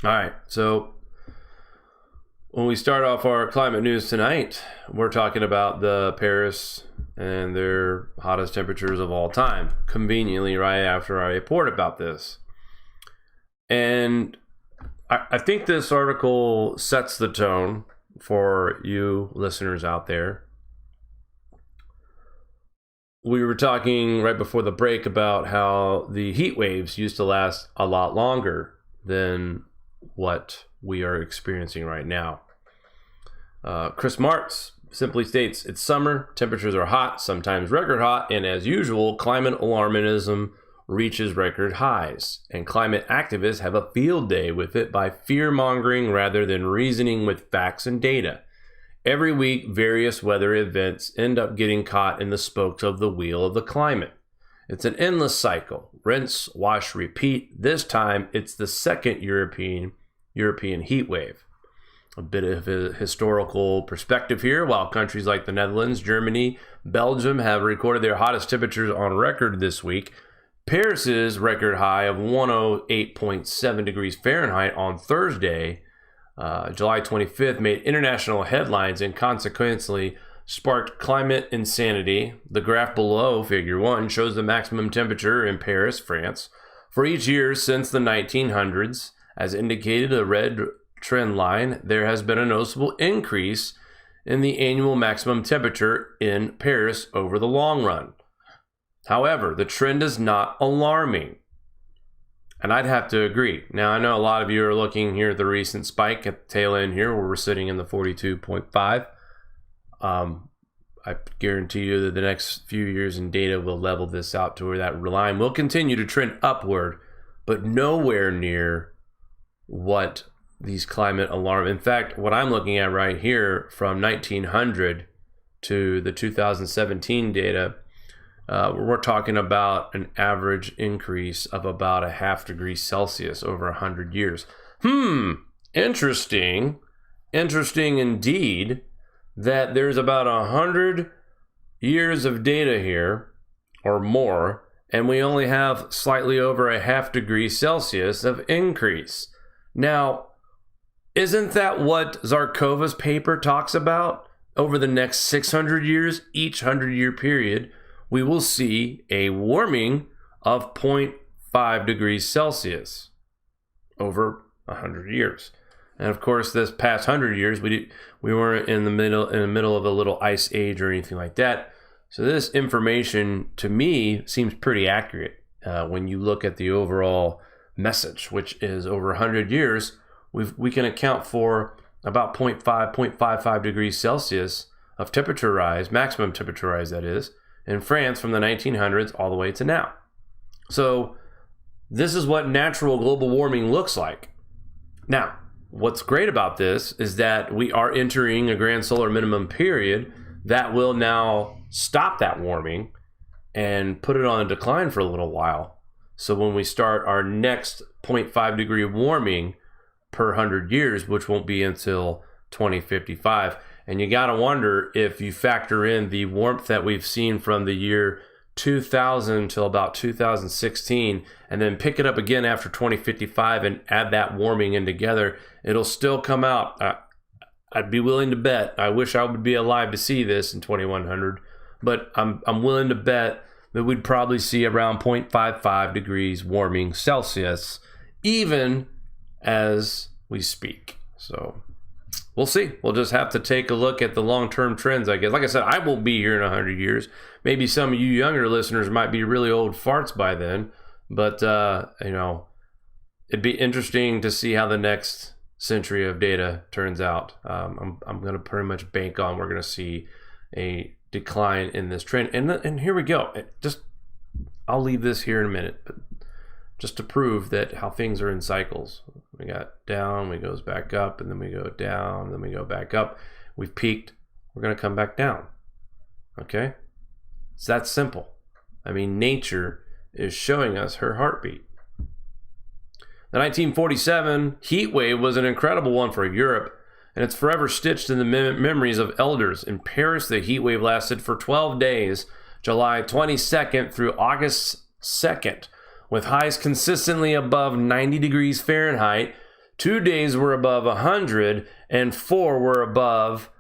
All right, so when we start off our climate news tonight, we're talking about the Paris and their hottest temperatures of all time, conveniently right after I report about this. And I think this article sets the tone for you listeners out there. We were talking right before the break about how the heat waves used to last a lot longer than what we are experiencing right now. Chris Martz simply states, it's summer, temperatures are hot, sometimes record hot, and as usual, climate alarmism reaches record highs, and climate activists have a field day with it by fear-mongering rather than reasoning with facts and data. Every week, various weather events end up getting caught in the spokes of the wheel of the climate. It's an endless cycle. Rinse, wash, repeat. This time, it's the second European heat wave. A bit of a historical perspective here. While countries like the Netherlands, Germany, Belgium have recorded their hottest temperatures on record this week, Paris's record high of 108.7 degrees Fahrenheit on Thursday, July 25th, made international headlines and consequently sparked climate insanity. The graph below, figure 1, shows the maximum temperature in Paris, France, for each year since the 1900s. As indicated, a red trend line, there has been a noticeable increase in the annual maximum temperature in Paris over the long run. However, the trend is not alarming. And I'd have to agree. Now, I know a lot of you are looking here at the recent spike at the tail end here where we're sitting in the 42.5. I guarantee you that the next few years in data will level this out to where that line will continue to trend upward, but nowhere near what these climate alarm. In fact, what I'm looking at right here from 1900 to the 2017 data, we're talking about an average increase of about a half degree Celsius over 100 years. Interesting indeed that there's about 100 years of data here or more, and we only have slightly over a half degree Celsius of increase. Now, isn't that what Zarkova's paper talks about? Over the next 600 years, each 100-year period, we will see a warming of 0.5 degrees Celsius over 100 years. And of course, this past 100 years, we weren't in the middle of a little ice age or anything like that. So this information, to me, seems pretty accurate when you look at the overall message, which is over 100 years, we can account for about 0.55 degrees Celsius of temperature rise, maximum temperature rise that is, in France from the 1900s all the way to now. So this is what natural global warming looks like. Now, what's great about this is that we are entering a grand solar minimum period that will now stop that warming and put it on a decline for a little while. So when we start our next 0.5 degree warming per 100 years, which won't be until 2055, and you got to wonder if you factor in the warmth that we've seen from the year 2000 till about 2016, and then pick it up again after 2055 and add that warming in together, it'll still come out. I'd be willing to bet. I wish I would be alive to see this in 2100, but I'm willing to bet that we'd probably see around 0.55 degrees warming Celsius, even as we speak. So we'll see. We'll just have to take a look at the long-term trends, I guess. Like I said, I won't be here in 100 years. Maybe some of you younger listeners might be really old farts by then. But, it'd be interesting to see how the next century of data turns out. I'm going to pretty much bank on we're going to see a decline in this trend. And here we go. I'll leave this here in a minute. But just to prove that how things are in cycles. We got down, we goes back up, and then we go down, and then we go back up. We've peaked, we're going to come back down. Okay? It's that simple. I mean, nature is showing us her heartbeat. The 1947 heat wave was an incredible one for Europe, and it's forever stitched in the memories of elders. In Paris, the heat wave lasted for 12 days, July 22nd through August 2nd, with highs consistently above 90 degrees Fahrenheit. 2 days were above 100, and 4 were above,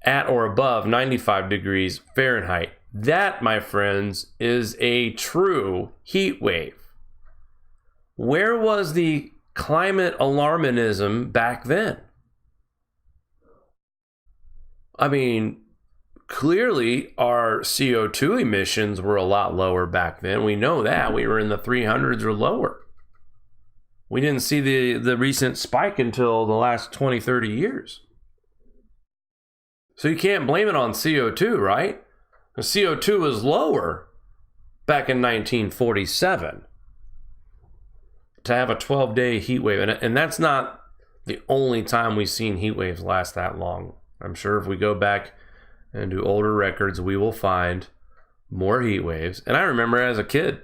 at or above 95 degrees Fahrenheit. That, my friends, is a true heat wave. Where was the climate alarmism back then? I mean, clearly our CO2 emissions were a lot lower back then. We know that. We were in the 300s or lower. We didn't see the recent spike until the last 20, 30 years. So you can't blame it on CO2, right? The CO2 was lower back in 1947 to have a 12-day heat wave. And that's not the only time we've seen heat waves last that long. I'm sure if we go back and do older records, we will find more heat waves. And I remember as a kid,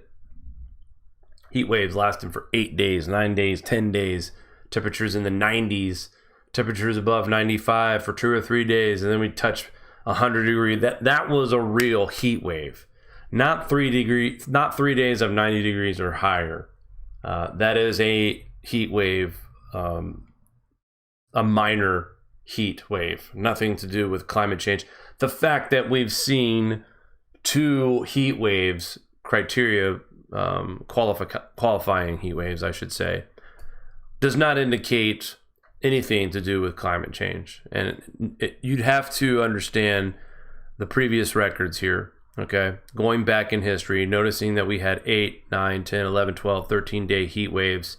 heat waves lasting for 8 days, 9 days, 10 days, temperatures in the 90s, temperatures above 95 for 2 or 3 days, and then we touch 100 degree. That was a real heat wave, not 3 days of 90 degrees or higher. That is a heat wave, a minor heat wave, nothing to do with climate change. The fact that we've seen 2 heat waves, criteria, qualifying heat waves, I should say, does not indicate anything to do with climate change. And you'd have to understand the previous records here, okay? Going back in history, noticing that we had 8, 9, 10, 11, 12, 13-day heat waves.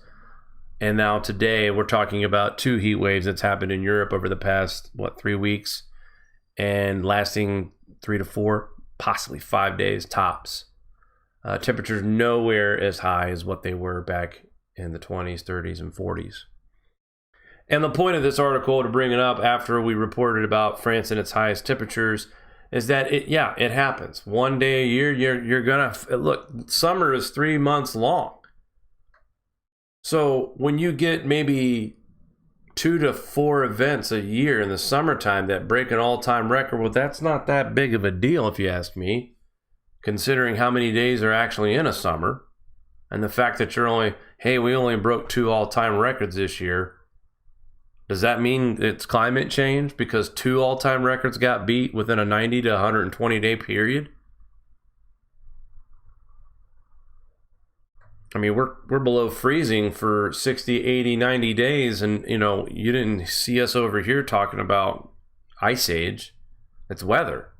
And now today we're talking about 2 heat waves that's happened in Europe over the past, 3 weeks, and lasting 3 to 4, possibly 5 days tops. Temperatures nowhere as high as what they were back in the 20s, 30s, and 40s. And the point of this article, to bring it up after we reported about France and its highest temperatures, is that it happens. 1 day a year, you're gonna look. Summer is 3 months long. So when you get maybe 2 to 4 events a year in the summertime that break an all-time record, well, that's not that big of a deal if you ask me, considering how many days are actually in a summer, and the fact that we only broke 2 all-time records this year. Does that mean it's climate change because 2 all-time records got beat within a 90 to 120 day period? I mean, we're below freezing for 60, 80, 90 days, and you didn't see us over here talking about ice age. It's weather.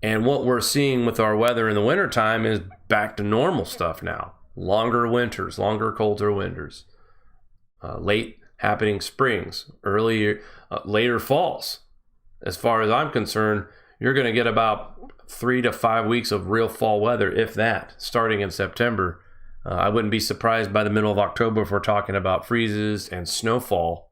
And what we're seeing with our weather in the wintertime is back to normal stuff now. Longer winters, longer colder winters. Late happening springs, later falls. As far as I'm concerned, you're going to get about 3 to 5 weeks of real fall weather, if that, starting in September. I wouldn't be surprised by the middle of October if we're talking about freezes and snowfall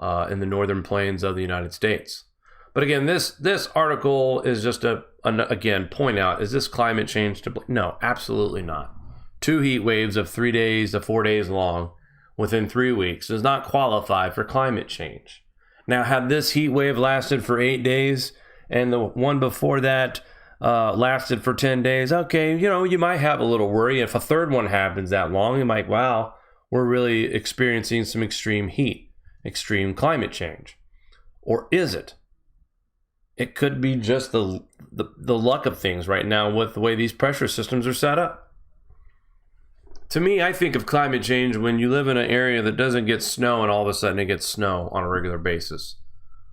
in the northern plains of the United States. But again, this article is just again point out, is this climate change to blame? No, absolutely not. 2 heat waves of 3 days to 4 days long within 3 weeks does not qualify for climate change. Now, had this heat wave lasted for 8 days and the one before that lasted for 10 days, okay, you might have a little worry. If a third one happens that long, you might, wow, we're really experiencing some extreme heat, extreme climate change. Or is it? It could be just the luck of things right now with the way these pressure systems are set up. To me, I think of climate change when you live in an area that doesn't get snow and all of a sudden it gets snow on a regular basis.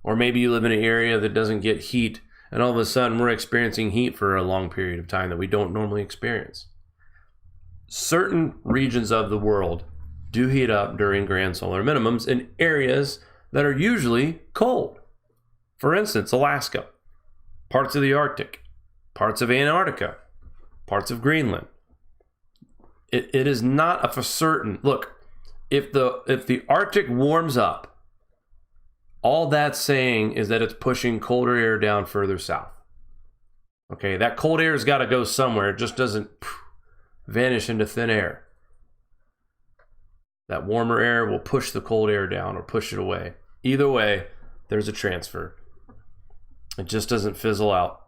Or maybe you live in an area that doesn't get heat and all of a sudden we're experiencing heat for a long period of time that we don't normally experience. Certain regions of the world do heat up during grand solar minimums in areas that are usually cold. For instance, Alaska, parts of the Arctic, parts of Antarctica, parts of Greenland. It is not for certain. Look, if the Arctic warms up, all that's saying is that it's pushing colder air down further south. Okay, that cold air has got to go somewhere. It just doesn't vanish into thin air. That warmer air will push the cold air down or push it away. Either way, there's a transfer. It just doesn't fizzle out.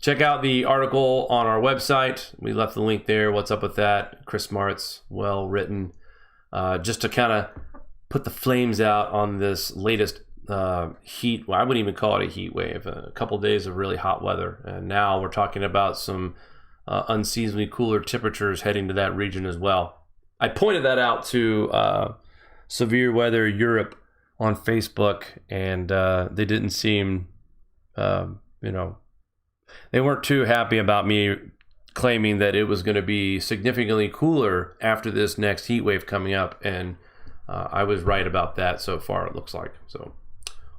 Check out the article on our website. We left the link there. What's up with that? Chris Smart's well written. just to kind of put the flames out on this latest heat. Well, I wouldn't even call it a heat wave. A couple of days of really hot weather, and now we're talking about some unseasonably cooler temperatures heading to that region as well. I pointed that out to Severe Weather Europe on Facebook, and they didn't seem, they weren't too happy about me claiming that it was going to be significantly cooler after this next heat wave coming up, and I was right about that so far, it looks like. So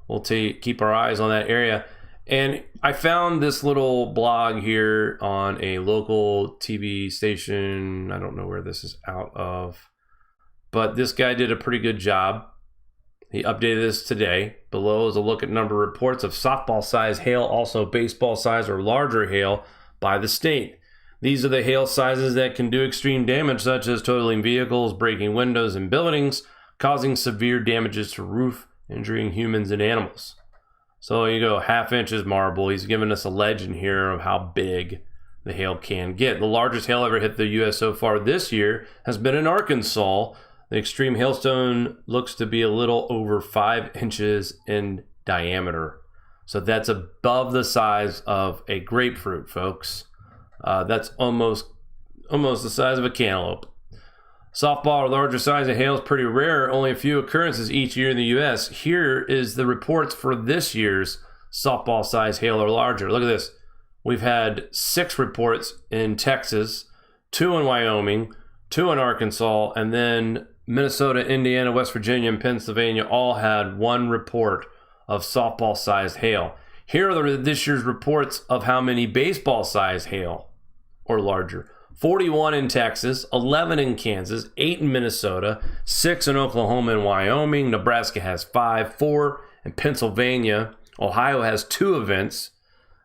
we'll keep our eyes on that area. And I found this little blog here on a local TV station. I don't know where this is out of, but this guy did a pretty good job. He updated this today. Below is a look at number of reports of softball size hail, also baseball size or larger hail by the state. These are the hail sizes that can do extreme damage, such as totaling vehicles, breaking windows and buildings, causing severe damages to roof, injuring humans and animals. So you go, 1/2 inch is marble. He's given us a legend here of how big the hail can get. The largest hail ever hit the U.S. so far this year has been in Arkansas. The extreme hailstone looks to be a little over 5 inches in diameter. So that's above the size of a grapefruit, folks. That's almost the size of a cantaloupe. Softball or larger size of hail is pretty rare. Only a few occurrences each year in the U.S. Here is the reports for this year's softball size hail or larger. Look at this. We've had 6 reports in Texas, 2 in Wyoming, 2 in Arkansas, and then Minnesota, Indiana, West Virginia, and Pennsylvania all had 1 report of softball-sized hail. Here are this year's reports of how many baseball-sized hail or larger. 41 in Texas, 11 in Kansas, 8 in Minnesota, 6 in Oklahoma and Wyoming. Nebraska has 5, 4 in Pennsylvania. Ohio has 2 events,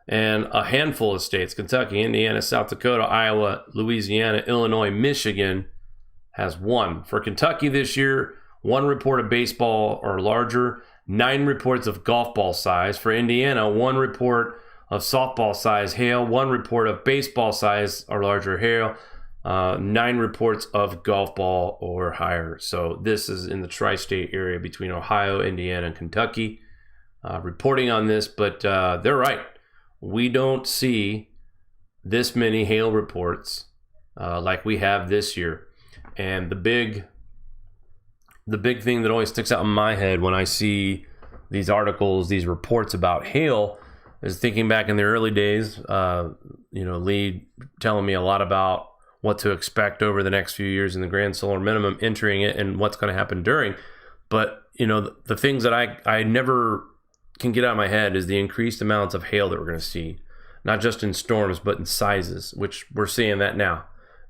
and a handful of states, Kentucky, Indiana, South Dakota, Iowa, Louisiana, Illinois, Michigan, has 1. For Kentucky this year, 1 report of baseball or larger, 9 reports of golf ball size. For Indiana, 1 report of softball size hail, 1 report of baseball size or larger hail, 9 reports of golf ball or higher. So this is in the tri-state area between Ohio, Indiana, and Kentucky reporting on this, but they're right. We don't see this many hail reports like we have this year. And the big thing that always sticks out in my head when I see these articles, these reports about hail, is thinking back in the early days, Lee telling me a lot about what to expect over the next few years in the grand solar minimum, entering it, and what's going to happen during. But, the things that I never can get out of my head is the increased amounts of hail that we're going to see, not just in storms, but in sizes, which we're seeing that now,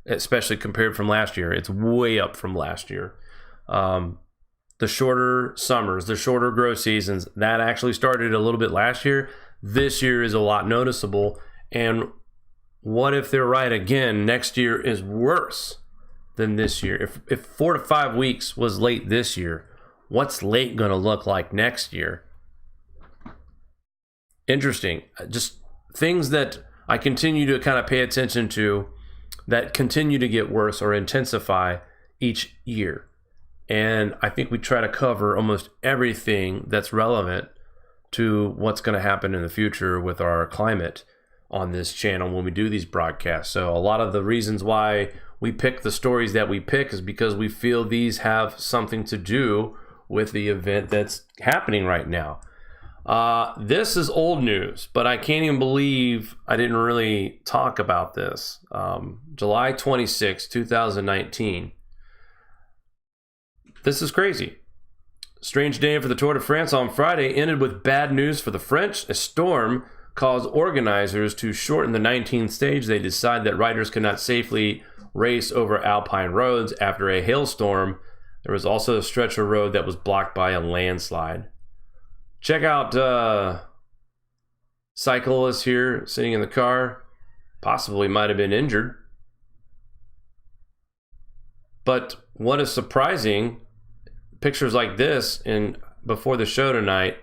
especially compared from last year. It's way up from last year. The shorter summers, the shorter grow seasons, that actually started a little bit last year. This year is a lot noticeable. And what if they're right again? Next year is worse than this year. If 4 to 5 weeks was late this year, what's late going to look like next year? Interesting. Just things that I continue to kind of pay attention to that continue to get worse or intensify each year. And I think we try to cover almost everything that's relevant to what's going to happen in the future with our climate on this channel when we do these broadcasts. So a lot of the reasons why we pick the stories that we pick is because we feel these have something to do with the event that's happening right now. This is old news, but I can't even believe I didn't really talk about this. July 26, 2019. This is crazy. Strange day for the Tour de France on Friday ended with bad news for the French. A storm caused organizers to shorten the 19th stage. They decided that riders could not safely race over alpine roads after a hailstorm. There was also a stretch of road that was blocked by a landslide. Check out cyclists here sitting in the car. Possibly might have been injured. But what is surprising, pictures like this, and before the show tonight,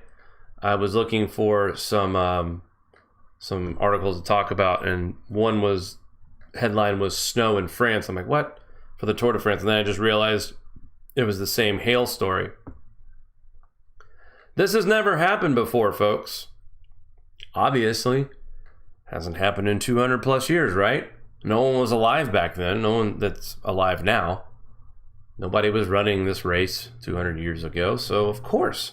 I was looking for some articles to talk about, and one headline was snow in France. I'm like, what? For the Tour de France. And then I just realized it was the same hail story. This has never happened before, folks. Obviously, hasn't happened in 200 plus years, right? No one was alive back then. No one that's alive now. Nobody was running this race 200 years ago. So, of course,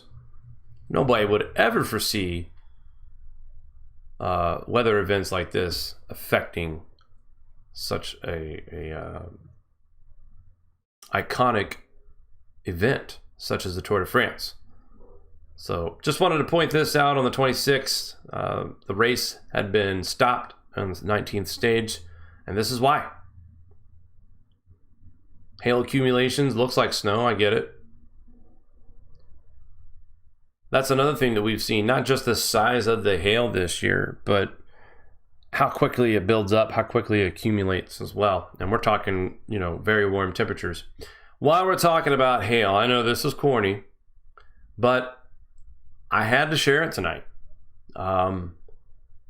nobody would ever foresee weather events like this affecting such a iconic event such as the Tour de France. So just wanted to point this out on the 26th. The race had been stopped on the 19th stage, and this is why. Hail accumulations, looks like snow, I get it. That's another thing that we've seen, not just the size of the hail this year, but how quickly it builds up, how quickly it accumulates as well. And we're talking, very warm temperatures. While we're talking about hail, I know this is corny, but I had to share it tonight.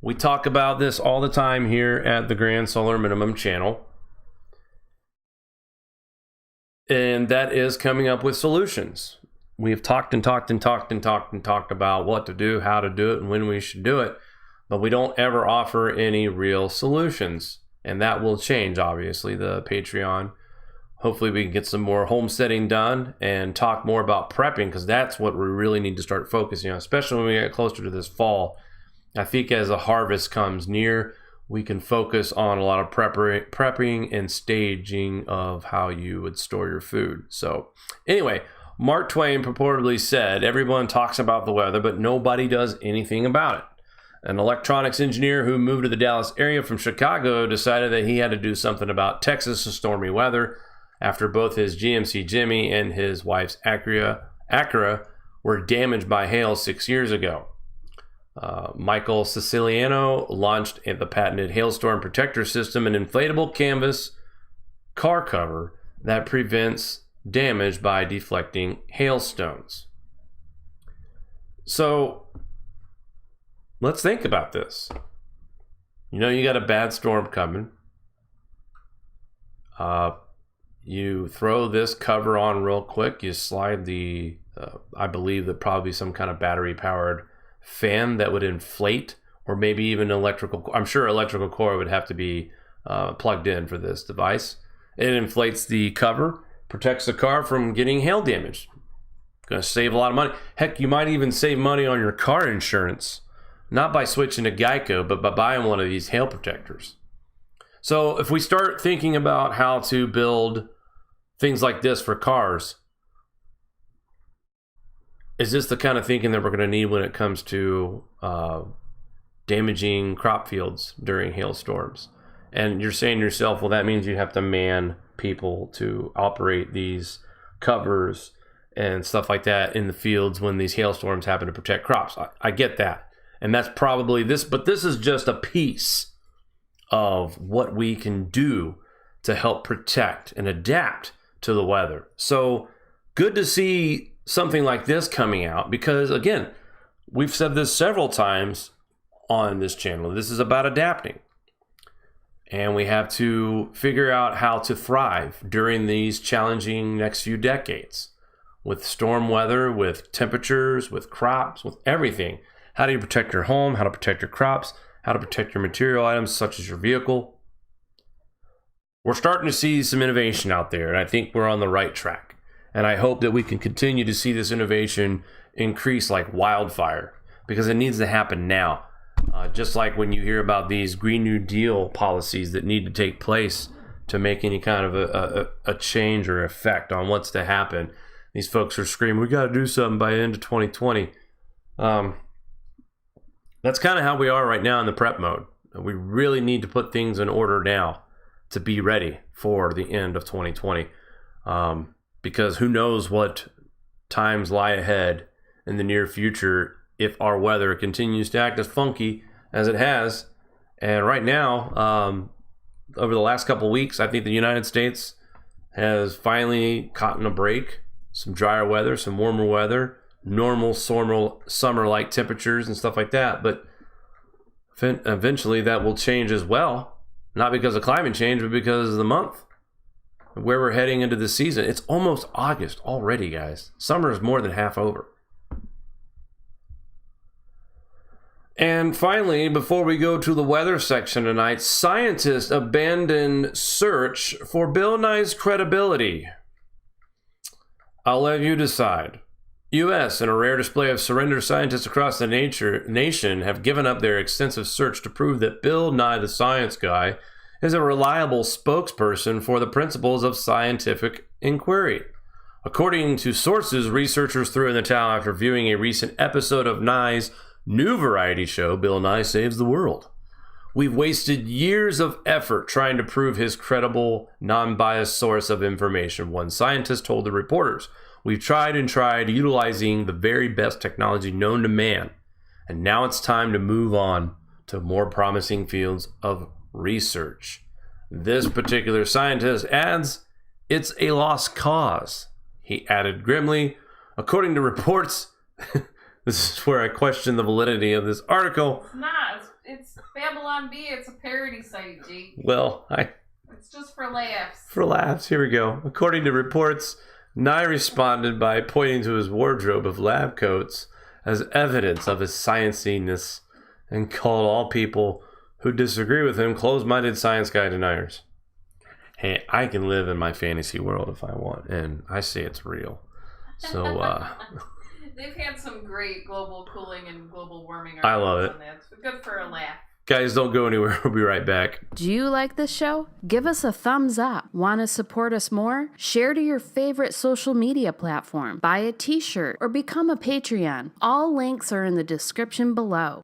We talk about this all the time here at the Grand Solar Minimum channel. And that is coming up with solutions. We've talked about what to do, how to do it, and when we should do it. But we don't ever offer any real solutions. And that will change, obviously, the Patreon. Hopefully we can get some more homesteading done and talk more about prepping, because that's what we really need to start focusing on, especially when we get closer to this fall. I think as the harvest comes near, we can focus on a lot of prepping and staging of how you would store your food. So anyway, Mark Twain purportedly said, everyone talks about the weather, but nobody does anything about it. An electronics engineer who moved to the Dallas area from Chicago decided that he had to do something about Texas' stormy weather after both his GMC Jimmy and his wife's Acura were damaged by hail 6 years ago. Michael Siciliano launched the patented Hailstorm Protector System, an inflatable canvas car cover that prevents damage by deflecting hailstones. So let's think about this. You got a bad storm coming. You throw this cover on real quick. You slide I believe that probably some kind of battery powered fan that would inflate, or maybe even I'm sure electrical core would have to be plugged in for this device. It inflates the cover, protects the car from getting hail damage. Going to save a lot of money. Heck, you might even save money on your car insurance, not by switching to Geico, but by buying one of these hail protectors. So if we start thinking about how to build things like this for cars, is this the kind of thinking that we're going to need when it comes to damaging crop fields during hailstorms? And you're saying to yourself, well, that means you have to man people to operate these covers and stuff like that in the fields when these hailstorms happen to protect crops. I get that. And that's probably this, but this is just a piece of what we can do to help protect and adapt to the weather. So good to see something like this coming out, because again, we've said this several times on this channel. This is about adapting. And we have to figure out how to thrive during these challenging next few decades with storm weather, with temperatures, with crops, with everything. How do you protect your home? How to protect your crops? How to protect your material items, such as your vehicle? We're starting to see some innovation out there, and I think we're on the right track. And I hope that we can continue to see this innovation increase like wildfire, because it needs to happen now. Just like when you hear about these Green New Deal policies that need to take place to make any kind of a change or effect on what's to happen. These folks are screaming, we got to do something by the end of 2020. That's kind of how we are right now in the prep mode. We really need to put things in order now to be ready for the end of 2020. Because who knows what times lie ahead in the near future if our weather continues to act as funky as it has. And right now, over the last couple of weeks, I think the United States has finally caught a break. Some drier weather, some warmer weather, normal summer-like temperatures and stuff like that. But eventually that will change as well. Not because of climate change, but because of the month. where we're heading into the season. It's almost August already, guys. Summer is more than half over. And finally, before we go to the weather section tonight, scientists abandon search for Bill Nye's credibility. I'll let you decide. U.S., in a rare display of surrender, scientists across the nation have given up their extensive search to prove that Bill Nye the Science Guy is a reliable spokesperson for the principles of scientific inquiry. According to sources, researchers threw in the towel after viewing a recent episode of Nye's new variety show, Bill Nye Saves the World. We've wasted years of effort trying to prove his credible, non-biased source of information, one scientist told the reporters. We've tried and tried, utilizing the very best technology known to man, and now it's time to move on to more promising fields of research. This particular scientist adds, it's a lost cause. He added grimly, according to reports, this is where I question the validity of this article. It's not. It's Babylon B. It's a parody site, Jake. Well, It's just for laughs. For laughs, here we go. According to reports, Nye responded by pointing to his wardrobe of lab coats as evidence of his scienciness and called all people who disagree with him closed-minded science guy deniers. Hey, I can live in my fantasy world if I want, and I say it's real. So, They've had some great global cooling and global warming I love it. on that. It's good for a laugh. Guys, don't go anywhere. We'll be right back. Do you like this show? Give us a thumbs up. Want to support us more? Share to your favorite social media platform. Buy a t-shirt or become a Patreon. All links are in the description below.